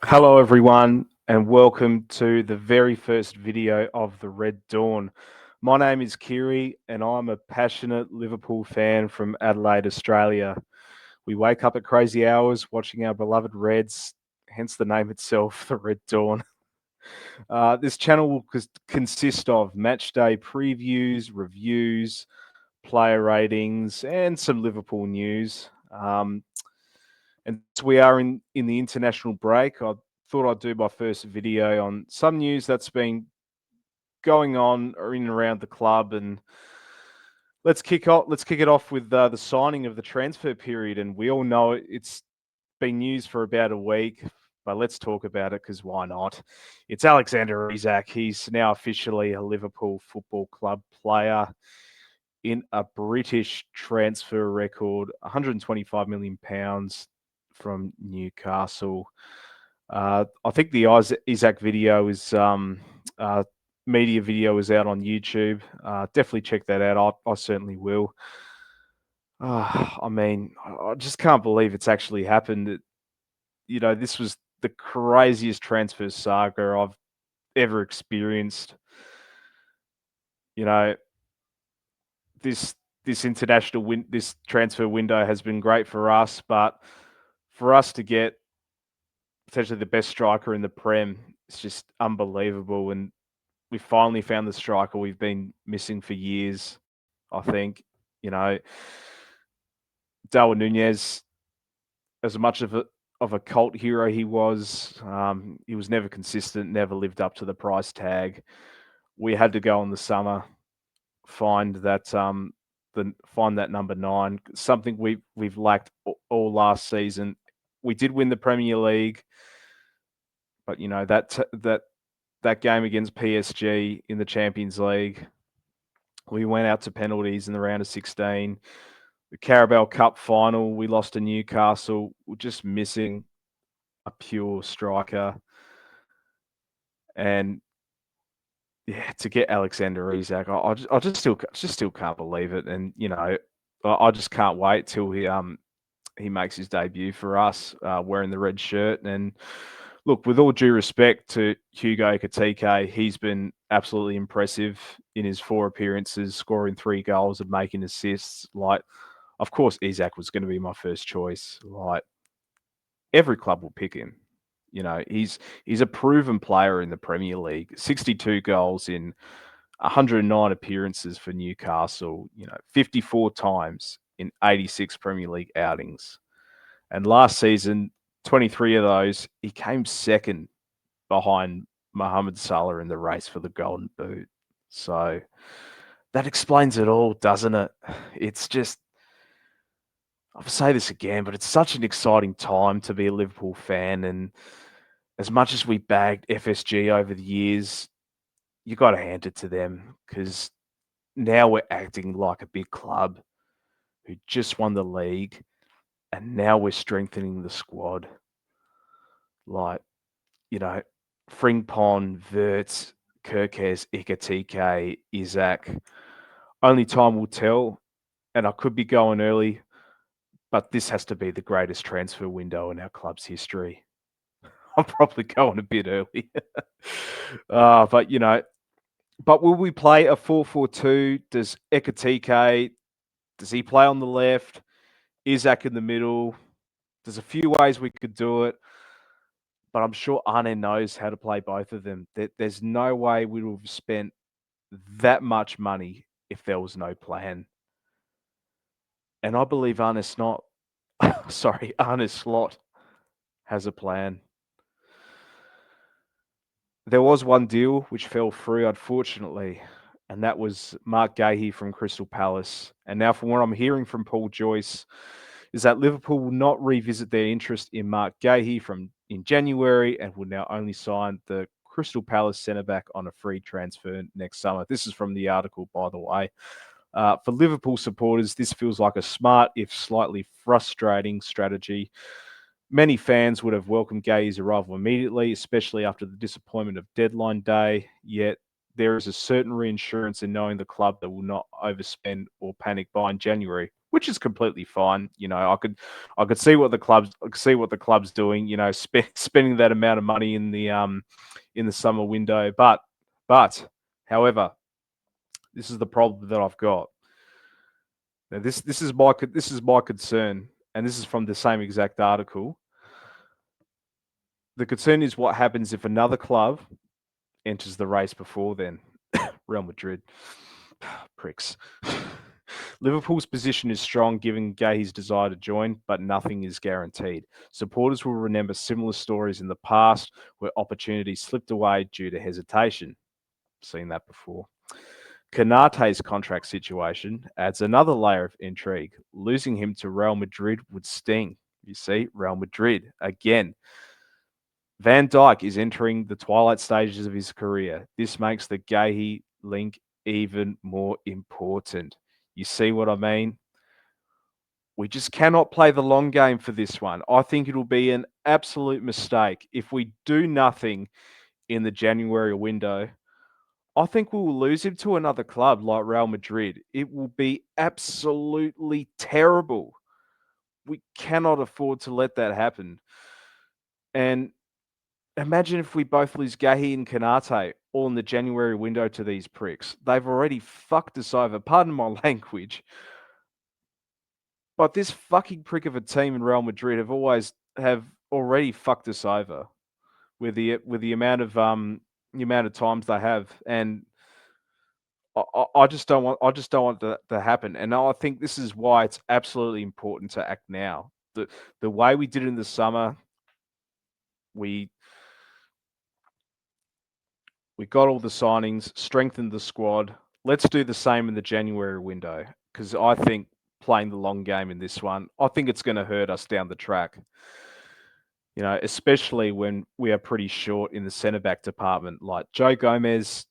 Hello, everyone, and welcome to the very first video of the Red Dawn. My name is Kiri, and I'm a passionate Liverpool fan from Adelaide, Australia. We wake up at crazy hours watching our beloved Reds, hence the name itself, the Red Dawn. This channel will consist of match day previews, reviews, player ratings, and some Liverpool news. And so we are in the international break. I thought I'd do my first video on some news that's been going on or in and around the club, and let's kick it off with the signing of the transfer period. And we all know it's been news for about a week, but let's talk about it because why not? It's Alexander Isak. He's now officially a Liverpool Football Club player in a British transfer record, £125 million from Newcastle. I think the Isak video is media video is out on YouTube. Definitely check that out. I certainly will. I mean, I just can't believe it's actually happened. This was the craziest transfer saga I've ever experienced. You know, this this transfer window has been great for us, but for us to get potentially the best striker in the Prem, it's just unbelievable. And we finally found the striker we've been missing for years. I think, you know, Darwin Nunez, as much of a cult hero he was never consistent, never lived up to the price tag. We had to go in the summer, find that find that number 9, something we've lacked all last season. We did win the Premier League, but that game against PSG in the Champions League, we went out to penalties in the round of 16. The Carabao Cup final, we lost to Newcastle. We're just missing a pure striker. And yeah, to get Alexander Isak, I just still can't believe it. And I just can't wait till he makes his debut for us, wearing the red shirt. And look, with all due respect to Hugo Ekitike, he's been absolutely impressive in his 4 appearances, scoring 3 goals and making assists. Like, of course, Isak was going to be my first choice. Like, every club will pick him. He's a proven player in the Premier League. 62 goals in 109 appearances for Newcastle. 54 times in 86 Premier League outings. And last season, 23 of those, he came second behind Mohamed Salah in the race for the Golden Boot. So that explains it all, doesn't it? It's just, I'll say this again, but it's such an exciting time to be a Liverpool fan. And as much as we bagged FSG over the years, you got to hand it to them, because now we're acting like a big club who just won the league, and now we're strengthening the squad. Like, Frimpong, Wirtz, Kirkes, Ekitike, Isak. Only time will tell, and I could be going early, but this has to be the greatest transfer window in our club's history. I'm probably going a bit early. But will we play a 4-4-2? Does Ekitike, does he play on the left? Isak in the middle? There's a few ways we could do it, but I'm sure Arne knows how to play both of them. There's no way we would have spent that much money if there was no plan. And I believe Arne Slot has a plan. There was one deal which fell through, unfortunately, and that was Marc Guehi from Crystal Palace. And now, from what I'm hearing from Paul Joyce, is that Liverpool will not revisit their interest in Marc Guehi in January, and will now only sign the Crystal Palace centre-back on a free transfer next summer. This is from the article, by the way. For Liverpool supporters, this feels like a smart, if slightly frustrating, strategy. Many fans would have welcomed Guehi's arrival immediately, especially after the disappointment of deadline day. Yet there is a certain reassurance in knowing the club that will not overspend or panic buy in January. which is completely fine. I could see what the club's doing. Spending that amount of money in the summer window. But however, this is the problem that I've got. Now, this is my concern, and this is from the same exact article. The concern is what happens if another club enters the race before then. Real Madrid. Pricks. Liverpool's position is strong given Guehi's desire to join, but nothing is guaranteed. Supporters will remember similar stories in the past where opportunities slipped away due to hesitation. Seen that before. Canate's contract situation adds another layer of intrigue. Losing him to Real Madrid would sting. You see, Real Madrid again. Van Dijk is entering the twilight stages of his career. This makes the Guehi link even more important. You see what I mean? We just cannot play the long game for this one. I think it'll be an absolute mistake if we do nothing in the January window. I think we will lose him to another club like Real Madrid. It will be absolutely terrible. We cannot afford to let that happen. And imagine if we both lose Guehi and Canate all in the January window to these pricks. They've already fucked us over. Pardon my language. But this fucking prick of a team in Real Madrid have already fucked us over with the amount of times they have, and I just don't want that to happen. And I think this is why it's absolutely important to act now. The way we did in the summer, we got all the signings, strengthened the squad. Let's do the same in the January window, because I think playing the long game in this one, I think it's going to hurt us down the track. Especially when we are pretty short in the centre back department. Like Joe Gomez,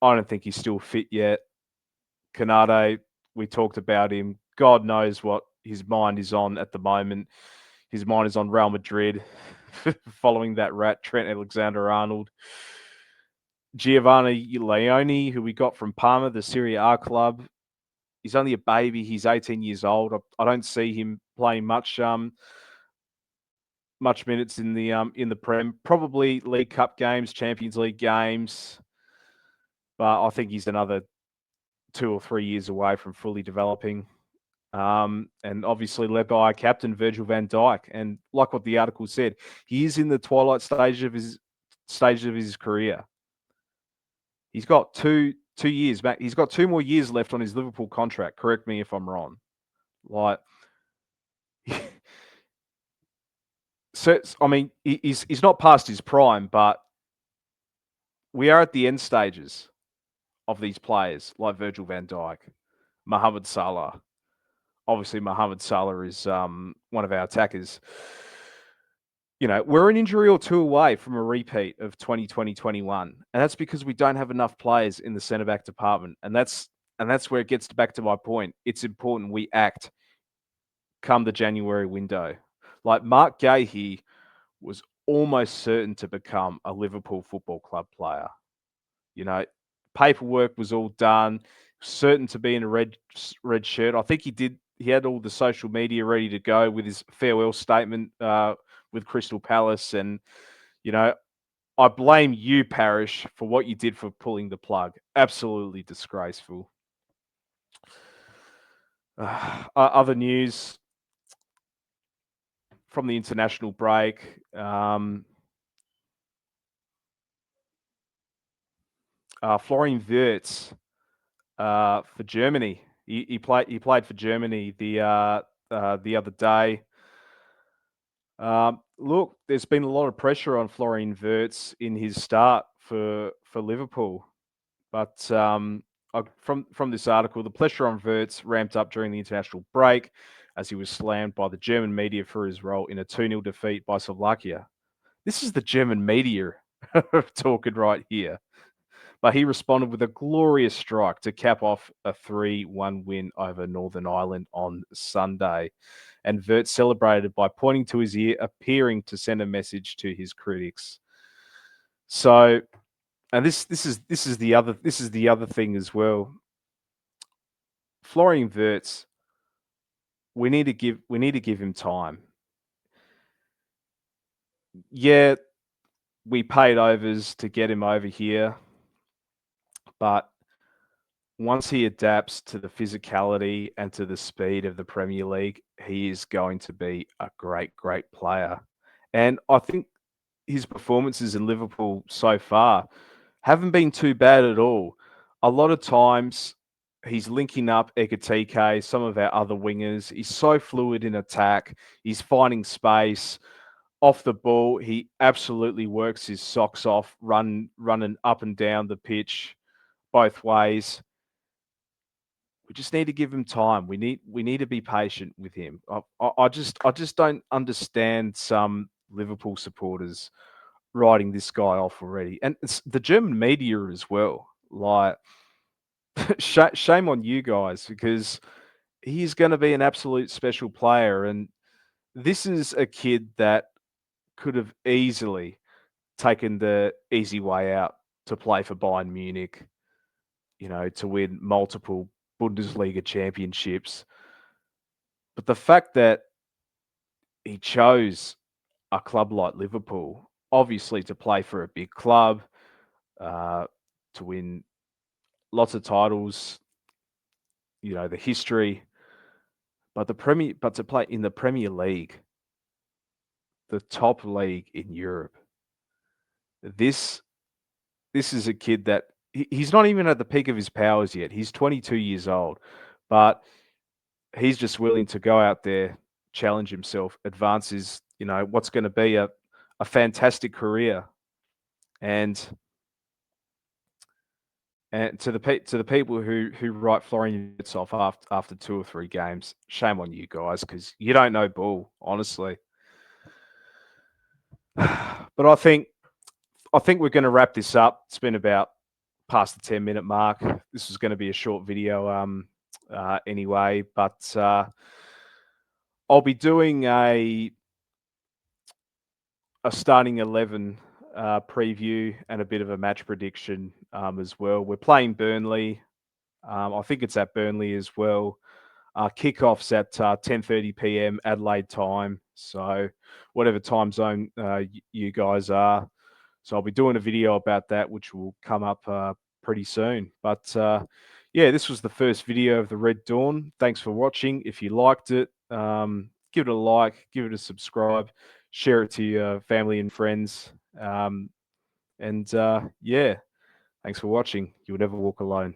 I don't think he's still fit yet. Canate, we talked about him. God knows what his mind is on at the moment. His mind is on Real Madrid, following that rat, Trent Alexander-Arnold. Giovanni Leone, who we got from Parma, the Serie A club. He's only a baby. He's 18 years old. I don't see him playing much minutes in the Prem. Probably League Cup games, Champions League games. But I think he's another 2 or 3 years away from fully developing. And obviously led by our captain, Virgil van Dijk. And like what the article said, he is in the twilight stage of his career. He's got 2 years back. He's got 2 more years left on his Liverpool contract. Correct me if I'm wrong. Like, so I mean, he's not past his prime, but we are at the end stages of these players like Virgil van Dijk, Mohamed Salah. Obviously, Mohamed Salah is one of our attackers. We're an injury or 2 away from a repeat of 2020-21, and that's because we don't have enough players in the centre back department, and that's where it gets back to my point. It's important we act come the January window. Like Marc Guehi was almost certain to become a Liverpool Football Club player. Paperwork was all done, certain to be in a red shirt. I think he did. He had all the social media ready to go with his farewell statement with Crystal Palace. And, I blame you, Parish, for what you did for pulling the plug. Absolutely disgraceful. Other news from the international break. Florian Wirtz for Germany. He played for Germany the other day. Look, there's been a lot of pressure on Florian Wirtz in his start for Liverpool, but from this article, the pressure on Wirtz ramped up during the international break as he was slammed by the German media for his role in a 2-0 defeat by Slovakia. This is the German media talking right here. But he responded with a glorious strike to cap off a 3-1 win over Northern Ireland on Sunday. And Wirtz celebrated by pointing to his ear, appearing to send a message to his critics. So, and this is the other thing as well. Florian Wirtz we need to give him time. Yeah, we paid overs to get him over here, but once he adapts to the physicality and to the speed of the Premier League, he is going to be a great, great player. And I think his performances in Liverpool so far haven't been too bad at all. A lot of times he's linking up Ekatike, some of our other wingers. He's so fluid in attack. He's finding space off the ball. He absolutely works his socks off, running up and down the pitch both ways. We just need to give him time. We need to be patient with him. I just don't understand some Liverpool supporters writing this guy off already, and it's the German media as well. Like, shame on you guys because he's going to be an absolute special player, and this is a kid that could have easily taken the easy way out to play for Bayern Munich. To win multiple Bundesliga championships. But the fact that he chose a club like Liverpool, obviously to play for a big club, uh, to win lots of titles, the history, but to play in the Premier League, the top league in Europe. This this is a kid that he's not even at the peak of his powers yet. He's 22 years old, but he's just willing to go out there, challenge himself, advance his, what's going to be a fantastic career. And to the people who write Florian Wirtz off after 2 or 3 games, shame on you guys because you don't know ball, honestly. But I think we're going to wrap this up. It's been about past the 10-minute mark. This was going to be a short video anyway, but I'll be doing a starting 11 preview and a bit of a match prediction as well. We're playing Burnley. I think it's at Burnley as well. Kickoffs at 10:30 p.m. Adelaide time. So whatever time zone you guys are. So I'll be doing a video about that, which will come up pretty soon. But yeah, this was the first video of the Red Dawn. Thanks for watching. If you liked it, give it a like, give it a subscribe, share it to your family and friends. And yeah, thanks for watching. You'll never walk alone.